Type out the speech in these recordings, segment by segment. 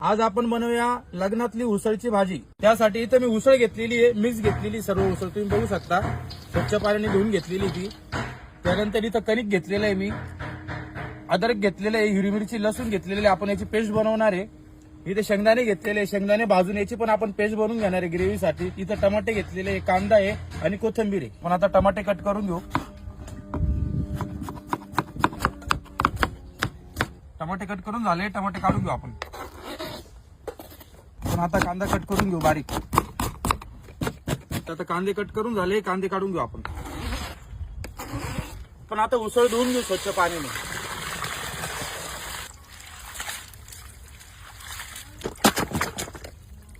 आज आपण बनवूया लग्नातली उसळची भाजी। त्यासाठी इथं मी उसळ घेतलेली आहे, मिक्स घेतलेली सर्व उसळ तुम्ही बघू शकता, स्वच्छ पाण्याने धुवून घेतलेली ती। त्यानंतर इथं कणिक घेतलेलं आहे मी, अद्रक घेतलेलं आहे, हिरवी मिरची लसूण घेतलेली आहे, आपण याची पेस्ट बनवणार आहे। इथे शेंगदाणे घेतलेले, शेंगदाणे भाजून याची पण आपण पेस्ट बनवून घेणार आहे ग्रेव्हीसाठी। इथं टमाटे घेतलेले, कांदा आहे आणि कोथिंबीर आहे। पण आता टमाटे कट करून घेऊ। टमाटे कट करून झाले, टमाटे काढून घेऊ आपण। पण आता कांदा कट करून घेऊ बारीक। आता कांदे कट करून झाले, कांदे काढून घेऊ आपण। पण आता उसळ धुवून घेऊ स्वच्छ पाण्याने।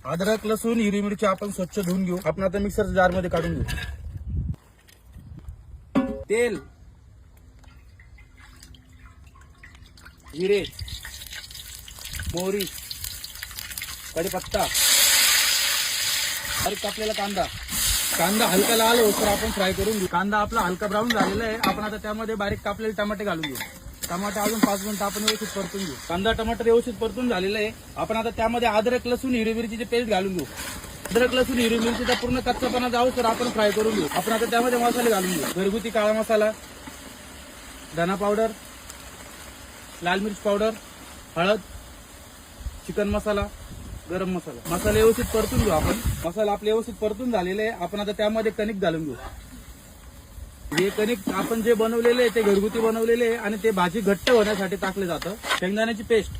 अद्रक लसूण हिरवी मिरची आपण स्वच्छ धुवून घेऊ। आपण आता मिक्सर जार मध्ये काढून घेऊ। तेल, जिरे, मोहरी, कढीपत्ता, बारीक कापलेला कांदा। कांदा हलका लाल होतो आपण फ्राय करून घेऊ। कांदा आपला हलका ब्राऊन झालेला आहे, आपण आता त्यामध्ये बारीक कापलेले टमाटे घालून घेऊ। टमाटे अजून 5 मिनिटं आपण व्यवस्थित परतून घेऊ। कांदा टमाटर व्यवस्थित परतून झालेला आहे, आपण आता त्यामध्ये अद्रक लसूण हिरवी मिरचीची पेस्ट घालून घेऊ। अद्रक लसूण हिरवी मिरचीचा पूर्ण कच्चापणा जाऊ तर आपण फ्राय करून घेऊ। आपण आता त्यामध्ये मसाले घालून घेऊ। घरगुती काळा मसाला, धना पावडर, लाल मिर्च पावडर, हळद, चिकन मसाला, गरम मसाला। मसाले व्यवस्थित परतून घेऊ आपण। मसाला आपले व्यवस्थित परतून झालेले आहे, आपण आता त्यामध्ये कणिक घालून घेऊ। हे कणिक आपण जे बनवलेले आहे ते घरगुती बनवलेले आहे आणि ते भाजी घट्ट होण्यासाठी टाकले जातं। शेंगदाण्याची पेस्ट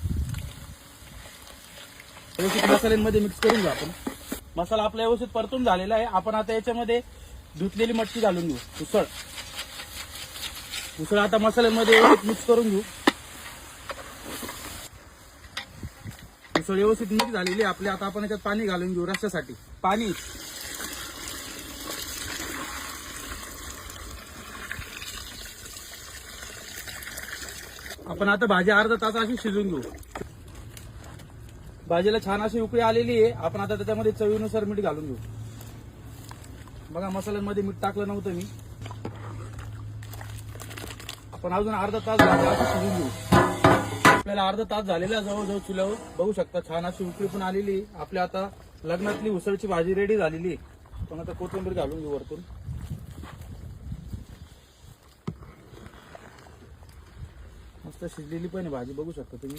व्यवस्थित मसाल्यांमध्ये मिक्स करून घेऊ आपण। मसाला आपला व्यवस्थित परतून झालेला आहे, आपण आता याच्यामध्ये धुतलेली मटकी घालून घेऊ। उसळ आता मसाल्यांमध्ये व्यवस्थित मिक्स करून घेऊ। उसळ व्यवस्थित मिक्स झालेली आपली। आता आपण याच्यात पाणी घालून घेऊ रस्स्यासाठी। पाणी आपण आता भाजी अर्धा तास अशी शिजून घेऊ। भाजीला छान अशी उकळी आलेली आहे, आपण आता त्याच्यामध्ये चवीनुसार मीठ घालून घेऊ। बघा मसाल्यांमध्ये मीठ टाकलं नव्हतं मी। आपण अजून अर्धा तास भाजी अशी शिजून घेऊ। आपल्याला अर्धा तास झालेला जवळजवळ चुल्यावर बघू शकता, छान अशी उकळी पण आलेली। आपल्या आता लग्नातली उसळची भाजी रेडी झालेली। पण आता कोथिंबीर घालून घेऊ वरतून। मस्त शिजलेली पण भाजी बघू शकता तुम्ही।